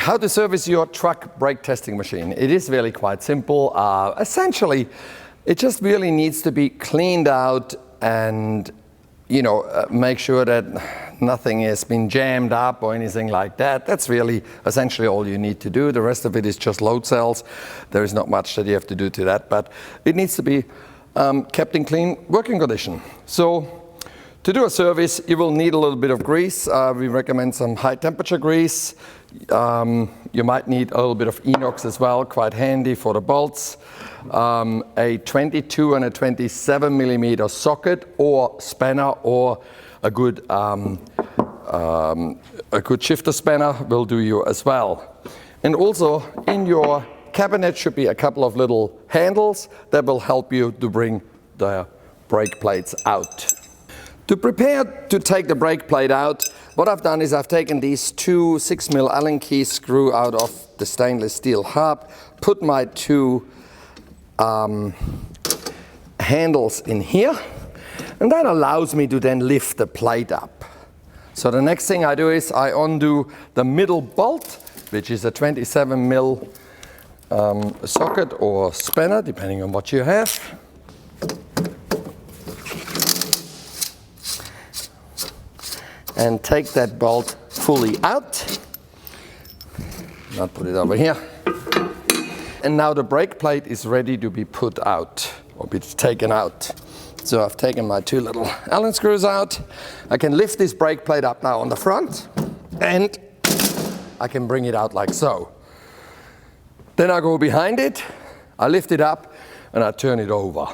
How to service your truck brake testing machine. It is really quite simple. Essentially, it just really needs to be cleaned out and make sure that nothing has been jammed up or anything like that. That's really essentially all you need to do. The rest of it is just load cells. There is not much that you have to do to that, but it needs to be kept in clean working condition. So to do a service, you will need a little bit of grease. We recommend some high temperature grease. You might need a little bit of inox as well, quite handy for the bolts. A 22 and a 27 millimeter socket or spanner, or a good shifter spanner will do you as well. And also in your cabinet should be a couple of little handles that will help you to bring the brake plates out. To prepare to take the brake plate out, what I've done is I've taken these two 6mm Allen key screw out of the stainless steel hub, put my two handles in here, and that allows me to then lift the plate up. So the next thing I do is I undo the middle bolt, which is a 27mm socket or spanner, depending on what you have. And take that bolt fully out. I'll put it over here. And now the brake plate is ready to be put out or be taken out. So I've taken my two little Allen screws out. I can lift this brake plate up now on the front, and I can bring it out like so. Then I go behind it, I lift it up, and I turn it over.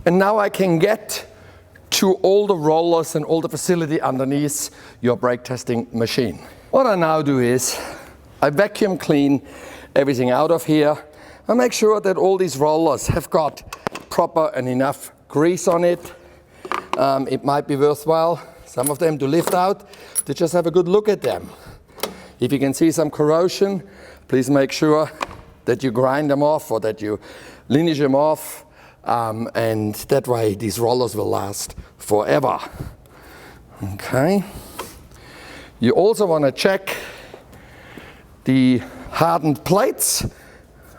And now I can get to all the rollers and all the facility underneath your brake testing machine. What I now do is I vacuum clean everything out of here. I make sure that all these rollers have got proper and enough grease on it. It might be worthwhile, some of them to lift out, to just have a good look at them. If you can see some corrosion, please make sure that you grind them off or that you lineage them off. And that way these rollers will last forever. Okay. You also want to check the hardened plates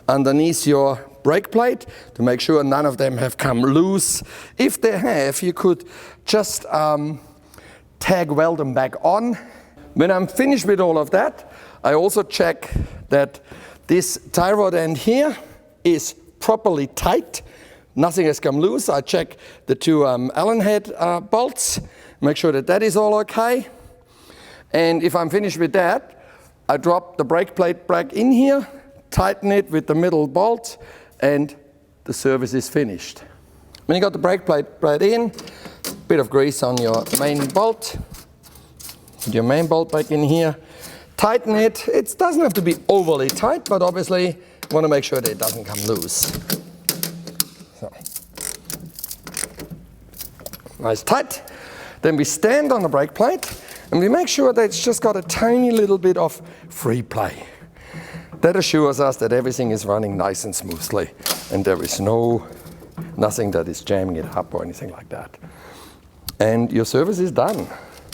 underneath your brake plate to make sure none of them have come loose. If they have, you could just tag weld them back on. When I'm finished with all of that, I also check that this tie rod end here is properly tight. Nothing has come loose. I check the two Allen head bolts, make sure that that is all okay. And if I'm finished with that, I drop the brake plate back in here, tighten it with the middle bolt, and the service is finished. When you got the brake plate in, bit of grease on your main bolt, put your main bolt back in here, tighten it. It doesn't have to be overly tight, but obviously you want to make sure that it doesn't come loose. So, nice tight. Then we stand on the brake plate and we make sure that it's just got a tiny little bit of free play. That assures us that everything is running nice and smoothly and there is nothing that is jamming it up or anything like that. And your service is done.